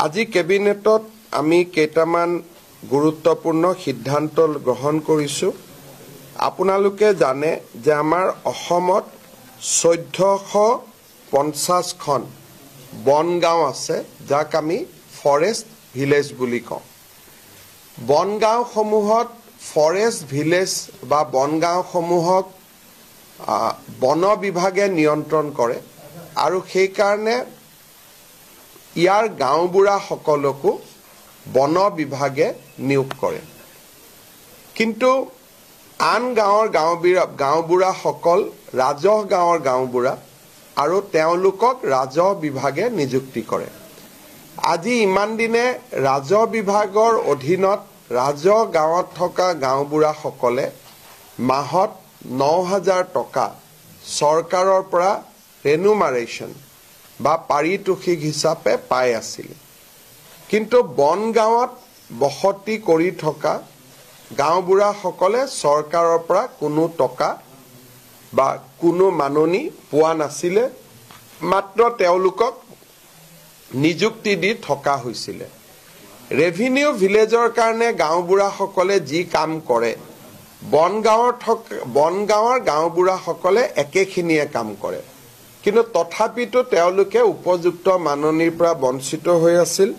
আজি কেবিনেটত আমি কেইটামান গুৰুত্বপূৰ্ণ সিদ্ধান্ত গ্ৰহণ কৰিছো। আপোনালোকে জানে যে আমাৰ অসমত 1450খন বনগাঁও আছে, যাক আমি ফৰেষ্ট ভিলেজ বুলি কওঁ। বনগাঁওসমূহত ফৰেষ্ট ভিলেজ বা বনগাঁওসমূহক বন বিভাগে নিয়ন্ত্ৰণ কৰে আৰু সেই কাৰণে ইয়াৰ গাঁওবুঢ়া সকলকো বন বিভাগে নিয়োগ কৰে। কিন্তু আন গাঁৱৰ গাঁওবুঢ়া সকল ৰাজহ গাঁৱৰ গাঁওবুঢ়া আৰু তেওঁলোকক ৰাজহ বিভাগে নিযুক্তি কৰে। আজি ইমান দিনে ৰাজহ বিভাগৰ অধীনত ৰাজহ গাঁৱত থকা গাঁওবুঢ়া সকলে মাহত 9000 টকা চৰকাৰৰ পৰা ৰেনুমাৰেশ্যন বা পাৰিতোষিক হিচাপে পাই আছিল। কিন্তু বনগাঁৱত বসতি কৰি থকা গাঁওবুঢ়া সকলে চৰকাৰৰ পৰা কোনো টকা বা কোনো মাননি পোৱা নাছিল, মাত্ৰ তেওঁলোকক নিযুক্তি দি থকা হৈছিল। ৰেভিনিউ ভিলেজৰ কাৰণে গাঁওবুঢ়া সকলে যি কাম কৰে বনগাঁৱৰ গাঁওবুঢ়া সকলে একেখিনিয়ে কাম কৰে, কিন্তু তথাপিতো তেওঁলোকে উপযুক্ত মাননিৰ পৰা বঞ্চিত হৈ আছিল।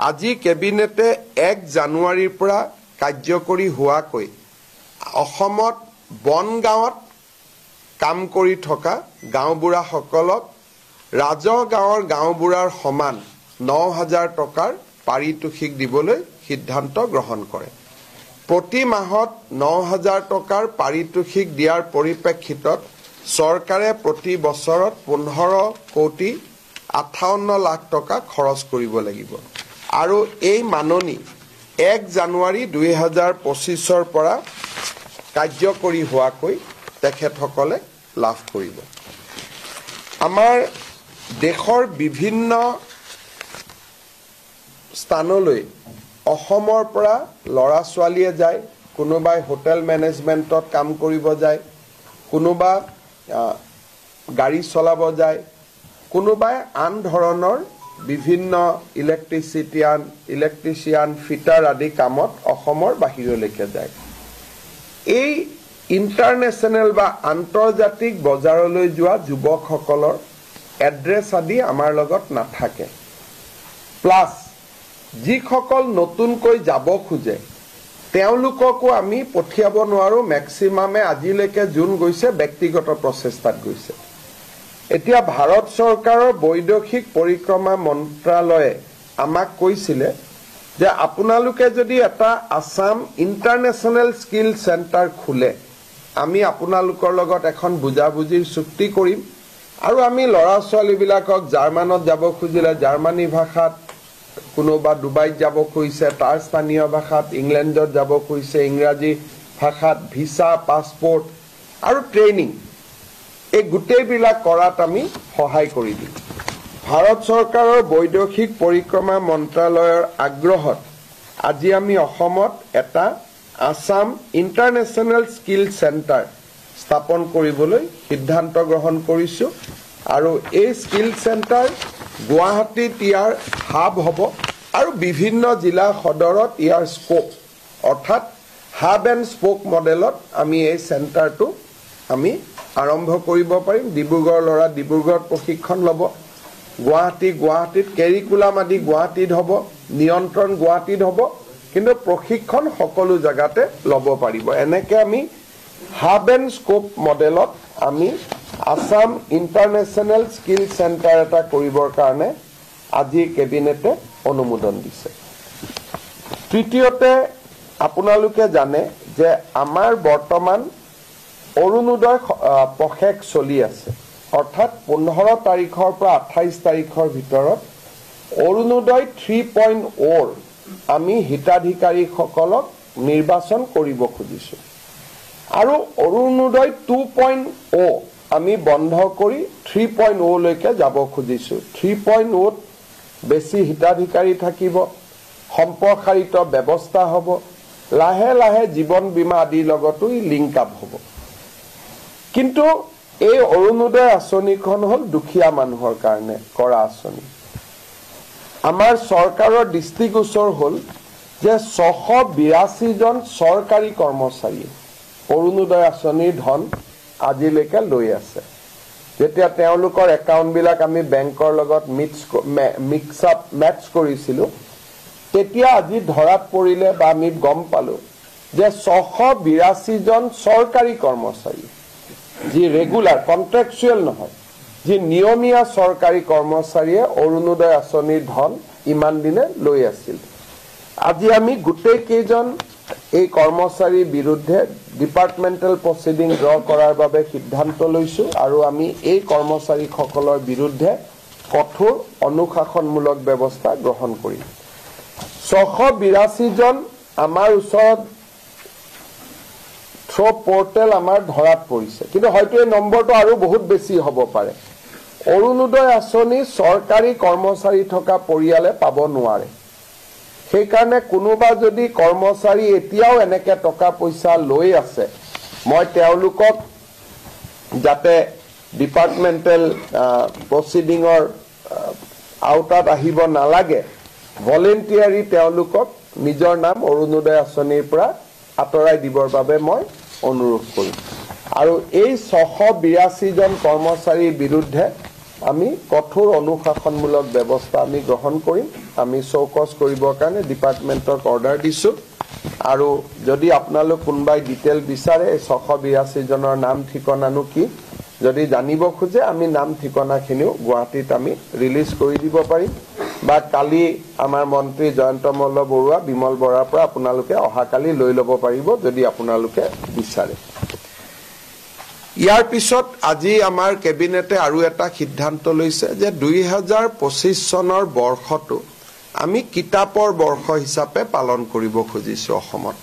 আজি কেবিনেটে 1 জানুৱাৰীৰ পৰা কাৰ্যকৰী হোৱাকৈ অসমত বনগাঁৱত কাম কৰি থকা গাঁওবুঢ়া সকলক ৰাজহ গাঁৱৰ গাঁওবুঢ়াৰ সমান 9000 টকাৰ পাৰিতোষিক দিবলৈ সিদ্ধান্ত গ্ৰহণ কৰে। প্ৰতি মাহত 9000 টকাৰ পাৰিতোষিক দিয়াৰ পৰিপ্ৰেক্ষিতত চৰকাৰে প্ৰতি বছৰত 15,58 লাখ টকা খৰচ কৰিব লাগিব আৰু এই মাননি 1 জানুৱাৰী 2025ৰ পৰা কাৰ্যকৰী হোৱাকৈ তেখেতসকলে লাভ কৰিব। আমাৰ দেশৰ বিভিন্ন স্থানলৈ অসমৰ পৰা ল'ৰা ছোৱালীয়ে যায়, কোনোবাই হোটেল মেনেজমেণ্টত কাম কৰিব যায়, কোনোবা গাড়ী চলাব যায়, কোনোবাই আন ধৰণৰ বিভিন্ন ইলেক্ট্ৰিচিয়ান ফিটাৰ আদি কামত অসমৰ বাহিৰলৈকে যায়। এই ইণ্টাৰনেশ্যনেল বা আন্তৰ্জাতিক বজাৰলৈ যোৱা যুৱকসকলৰ এড্ৰেছ আদি আমাৰ লগত নাথাকে। প্লাছ যিসকল নতুনকৈ যাব খোজে তেওঁলোককো আমি পঠিয়াব নোৱাৰো। মেক্সিমামে আজিলৈকে যোন গৈছে ব্যক্তিগত প্ৰচেষ্টাত গৈছে। এতিয়া ভাৰত চৰকাৰৰ বৈদেশিক পৰিক্ৰমা মন্ত্ৰালয়ে আমাক কৈছিলে যে আপোনালোকে যদি এটা আসাম ইণ্টাৰনেশ্যনেল স্কিল চেণ্টাৰ খোলে, আমি আপোনালোকৰ লগত এখন বুজাবুজিৰ চুক্তি কৰিম আৰু আমি ল'ৰা ছোৱালীবিলাকক জাৰ্মানত যাব খুজিলে জাৰ্মানী ভাষাত, কোনোবা ডুবাইত যাব খুজিছে তাৰ স্থানীয় ভাষাত, ইংলেণ্ডত যাব খুজিছে ইংৰাজী ভাষাত, ভিছা পাছপোৰ্ট আৰু ট্ৰেইনিং এই গোটেইবিলাক কৰাত আমি সহায় কৰি দিম। ভাৰত চৰকাৰৰ বৈদেশিক পৰিক্ৰমা মন্ত্ৰালয়ৰ আগ্ৰহত আজি আমি অসমত এটা আসাম ইণ্টাৰনেশ্যনেল স্কিল চেণ্টাৰ স্থাপন কৰিবলৈ সিদ্ধান্ত গ্ৰহণ কৰিছোঁ আৰু এই স্কিল চেণ্টাৰ গুৱাহাটীত ইয়াৰ হাব হ'ব আৰু বিভিন্ন জিলা সদৰত ইয়াৰ স্কোপ অৰ্থাৎ হাব এণ্ড স্পোক মডেলত আমি এই চেণ্টাৰটো আমি আৰম্ভ কৰিব পাৰিম। ডিব্ৰুগড়ৰ ল'ৰা ডিব্ৰুগড়ত প্ৰশিক্ষণ ল'ব, গুৱাহাটীত কেৰিকুলাম আদি গুৱাহাটীত হ'ব, নিয়ন্ত্ৰণ গুৱাহাটীত হ'ব, কিন্তু প্ৰশিক্ষণ সকলো জেগাতে ল'ব পাৰিব। এনেকৈ আমি হাব এণ্ড স্কোপ মডেলত আমি আসাম ইণ্টাৰনেশ্যনেল স্কিল চেণ্টাৰ এটা কৰিবৰ কাৰণে আজি কেবিনেটে অনুমোদন দিছে। তৃতীয়তে আপোনালোকে জানে যে আমাৰ বৰ্তমান অৰুণোদয় প্ৰশেক চলি আছে, অৰ্থাৎ 15 তাৰিখৰ পৰা 28 তাৰিখৰ ভিতৰত অৰুণোদয় 3.0 আমি হিতাধিকাৰীসকলক নিৰ্বাচন কৰিব খুজিছোঁ আৰু অৰুণোদয় 2.0 আমি বন্ধ কৰি 3.0 লৈকে যাব খুজিছোঁ। 3.0 বেছি হিতাধিকাৰী থাকিব, সম্প্ৰসাৰিত ব্যৱস্থা হ'ব, লাহে লাহে জীৱন বীমা আদিৰ লগতো লিংক আপ হ'ব। কিন্তু এই অৰুণোদয় আঁচনিখন হ'ল দুখীয়া মানুহৰ কাৰণে কৰা আঁচনি। আমাৰ চৰকাৰৰ দৃষ্টিগোচৰ হ'ল যে 682 জন চৰকাৰী কৰ্মচাৰী অৰুণোদয় আঁচনিৰ ধন আজিলৈকে লৈ আছে। যেতিয়া তেওঁলোকৰ একাউণ্টবিলাক আমি বেংকৰ লগত মেটচ কৰিছিলোঁ, তেতিয়া আজি ধৰাত পৰিলে বা আমি গম পালোঁ যে 682 জন চৰকাৰী কৰ্মচাৰী, যি ৰেগুলাৰ কণ্ট্ৰেকচুৱেল নহয়, যি নিয়মীয়া চৰকাৰী কৰ্মচাৰীয়ে অৰুণোদয় আঁচনিৰ ধন ইমান দিনে লৈ আছিল। আজি আমি গোটেই কেইজন এই কৰ্মচাৰীৰ বিৰুদ্ধে ডিপাৰ্টমেণ্টেল প্ৰচিডিং ড্ৰ কৰাৰ বাবে সিদ্ধান্ত লৈছোঁ আৰু আমি এই কৰ্মচাৰীসকলৰ বিৰুদ্ধে কঠোৰ অনুশাসনমূলক ব্যৱস্থা গ্ৰহণ কৰিম। 682 জন আমাৰ ওচৰত থ্ৰ পৰ্টেল আমাৰ ধৰাত পৰিছে, কিন্তু হয়তো এই নম্বৰটো আৰু বহুত বেছি হ'ব পাৰে। অৰুণোদয় আঁচনি চৰকাৰী কৰ্মচাৰী থকা পৰিয়ালে পাব নোৱাৰে। সেইকাৰণে কোনোবা যদি কৰ্মচাৰী এতিয়াও এনেকৈ টকা পইচা লৈ আছে, মই তেওঁলোকক যাতে ডিপাৰ্টমেণ্টেল প্ৰচিডিঙৰ আওতাত আহিব নালাগে, ভলেণ্টিয়াৰী তেওঁলোকক নিজৰ নাম অৰুণোদয় আঁচনিৰ পৰা আঁতৰাই দিবৰ বাবে মই অনুৰোধ কৰিম। আৰু এই 682 জন কৰ্মচাৰীৰ বিৰুদ্ধে আমি কঠোৰ অনুশাসনমূলক ব্যৱস্থা আমি গ্ৰহণ কৰিম। আমি চৌকছ কৰিবৰ কাৰণে ডিপাৰ্টমেণ্টক অৰ্ডাৰ দিছোঁ। আৰু যদি আপোনালোক কোনোবাই ডিটেইল বিচাৰে এই 682 জনৰ নাম ঠিকনানো কি যদি জানিব খোজে, আমি নাম ঠিকনাখিনিও গুৱাহাটীত আমি ৰিলিজ কৰি দিব পাৰিম, বা কালি আমাৰ মন্ত্ৰী জয়ন্ত মল্ল বৰুৱা, বিমল বৰাৰ পৰা আপোনালোকে অহাকালি লৈ ল'ব পাৰিব যদি আপোনালোকে বিচাৰে। ইয়াৰ পিছত আজি আমাৰ কেবিনেটে আৰু এটা সিদ্ধান্ত লৈছে যে 2025 চনৰ বৰ্ষটো আমি কিতাপৰ বৰ্ষ হিচাপে পালন কৰিব খুজিছোঁ অসমত।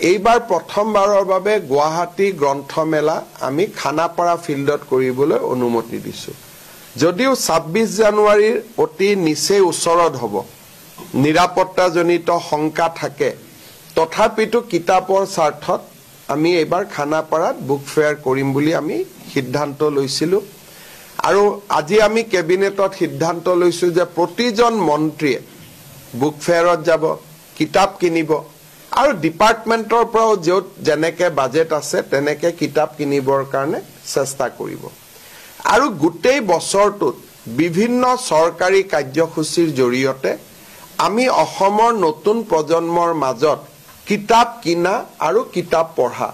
এইবাৰ প্ৰথমবাৰৰ বাবে গুৱাহাটী গ্ৰন্থমেলা আমি খানাপাৰা ফিল্ডত কৰিবলৈ অনুমতি দিছোঁ। যদিও 26 জানুৱাৰীৰ অতি নিচেই ওচৰত হ'ব, নিৰাপত্তাজনিত শংকা থাকে, তথাপিতো কিতাপৰ স্বাৰ্থত আমি এইবাৰ খানাপাৰাত বুক ফেয়াৰ কৰিম বুলি আমি সিদ্ধান্ত লৈছিলোঁ। আৰু আজি আমি কেবিনেটত সিদ্ধান্ত লৈছোঁ যে প্ৰতিজন মন্ত্ৰীয়ে বুক ফেয়াৰত যাব, কিতাপ কিনিব, আৰু ডিপাৰ্টমেণ্টৰ পৰাও য'ত যেনেকৈ বাজেট আছে তেনেকৈ কিতাপ কিনিবৰ কাৰণে চেষ্টা কৰিব। আৰু গোটেই বছৰটোত বিভিন্ন চৰকাৰী কাৰ্যসূচীৰ জৰিয়তে আমি অসমৰ নতুন প্ৰজন্মৰ মাজত কিতাপ কিনা আৰু কিতাপ পঢ়া,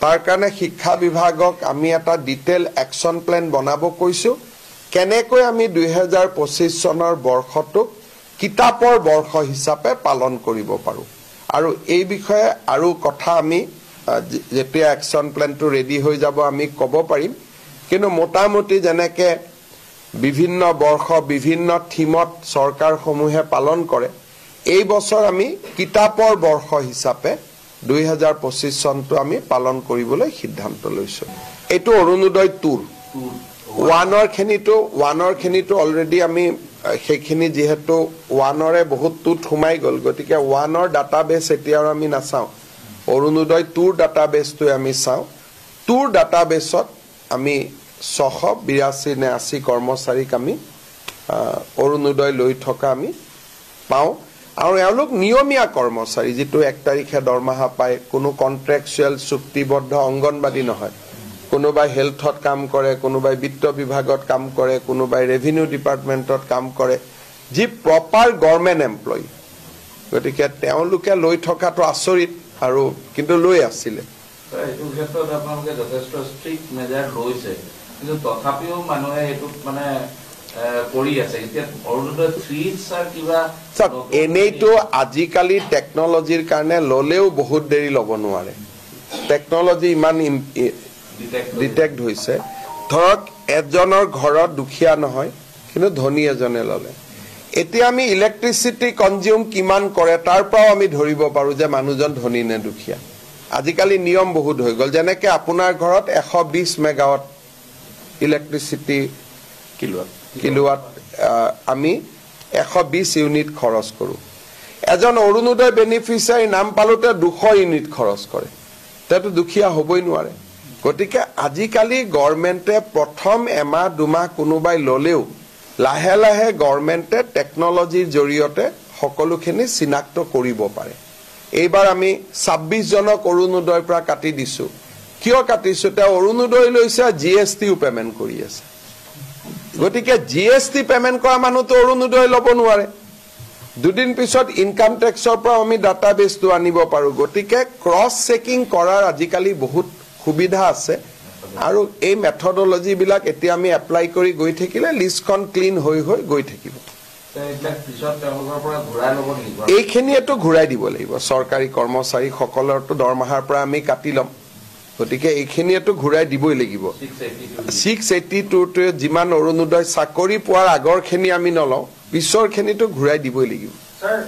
তাৰ কাৰণে শিক্ষা বিভাগক আমি এটা ডিটেইল একশ্যন প্লেন বনাব কৈছোঁ। কেনেকৈ আমি 2025 চনৰ বৰ্ষটোক কিতাপৰ বৰ্ষ হিচাপে পালন কৰিব পাৰোঁ। আৰু এই বিষয়ে আৰু কথা আমি যেতিয়া একশ্যন প্লেনটো ৰেডি হৈ যাব আমি ক'ব পাৰিম। কিন্তু মোটামুটি যেনেকৈ বিভিন্ন বৰ্ষ বিভিন্ন থিমত চৰকাৰসমূহে পালন কৰে, এই বছৰ আমি কিতাপৰ বৰ্ষ হিচাপে 2025 চনটো আমি পালন কৰিবলৈ সিদ্ধান্ত লৈছোঁ। এইটো অৰুণোদয় 2 ওৱানৰ খিনিটো অলৰেডি আমি সেইখিনি যিহেতু 1ৰে বহুত 2ত সোমাই গ'ল, গতিকে 1ৰ ডাটাবেছ এতিয়া আৰু আমি নাচাওঁ, অৰুণোদয় 2ৰ ডাটাবেছটো আমি চাওঁ। 2ৰ ডাটাবেছত আমি 682 নে 80 কৰ্মচাৰীক আমি অৰুণোদয় লৈ থকা আমি পাওঁ। আৰু এওঁলোক নিয়মীয়া কৰ্মচাৰী, যিটো 1 তাৰিখে দৰমহা পায়, কোনো কণ্ট্ৰেকচুৱেল চুক্তিবদ্ধ অংগনবাদী নহয়। কোনোবাই হেল্থত কাম কৰে, কোনোবাই বিত্ত বিভাগত কাম কৰে, কোনোবাই ৰেভিনিউ ডিপাৰ্টমেণ্টত কাম কৰে, যি প্ৰপাৰ গভৰ্ণমেণ্ট এমপ্লয়ী। গতিকে তেওঁলোকে লৈ থকাটো আচৰিত, আৰু কিন্তু লৈ আছিলে। এইটো ক্ষেত্ৰত আপোনালোকে যথেষ্ট ষ্ট্ৰিক্ট মেজাৰ লৈছে, কিন্তু তথাপিও মানুহে এইটোত মানে কৰি আছে। এতিয়া অৰুণোদয় 3 স্যাৰ কিবা এনেইতো আজিকালি টেকনলজিৰ কাৰণে ল'লেও বহুত দেৰি ল'ব নোৱাৰে। টেকনলজি ইমান ডিটেক্ট হৈছে। ধৰক এজনৰ ঘৰত দুখীয়া নহয়, কিন্তু ধনী এজনে ল'লে। এতিয়া আমি ইলেক্ট্ৰিচিটি কনজিউম কিমান কৰে তাৰ পৰাও আমি ধৰিব পাৰোঁ যে মানুহজন ধনী নে দুখীয়া। আজিকালি নিয়ম বহুত হৈ গ'ল। যেনেকৈ আপোনাৰ ঘৰত 120 মেগাৱাট ইলেক্ট্ৰিচিটি কিলোৱাট আমি 120 ইউনিট খৰচ কৰোঁ। এজন অৰুণোদয় বেনিফিচিয়াৰী নাম পালোতে 200 ইউনিট খৰচ কৰে, তেওঁতো দুখীয়া হ'বই নোৱাৰে। গতিকে আজিকালি গভৰ্ণমেণ্টে প্ৰথম এমাহ দুমাহ কোনোবাই ল'লেও লাহে লাহে গভৰ্ণমেণ্টে টেকনলজিৰ জৰিয়তে সকলোখিনি চিনাক্ত কৰিব পাৰে এইবাৰ আমি 26 জনক অৰুণোদয়ৰ পৰা কাটি দিছো কিয় কাটিছো তেওঁ অৰুণোদয় লৈছে জিএসটিও পেমেন্ট কৰি আছে গতিকে জিএসটি পেমেন্ট কৰা মানুহটো অৰুণোদয় ল'ব নোৱাৰে দুদিন পিছত ইনকাম টেক্সৰ পৰা আমি ডাটাবেছটো আনিব পাৰো গতিকে ক্ৰছ চেকিং কৰাৰ আজিকালি বহুত সুবিধা আছে আৰু এই মেথডলজি বিলাক এতিয়া আমি এপ্লাই কৰি গৈ থাকিলে লিষ্টখন ক্লিন হৈ হৈ গৈ থাকিব এইখিনিয়েতো ঘূৰাই দিব লাগিব চৰকাৰী কৰ্মচাৰী সকলৰতো দৰমহাৰ পৰা আমি কাটি ল'ম গতিকে এইখিনিয়েতো ঘূৰাই দিবই লাগিব 682 যিমান অৰুণোদয় চাকৰি পোৱাৰ আগৰখিনি আমি নলওঁ পিছৰখিনিতো ঘূৰাই দিবই লাগিব স্যাৰ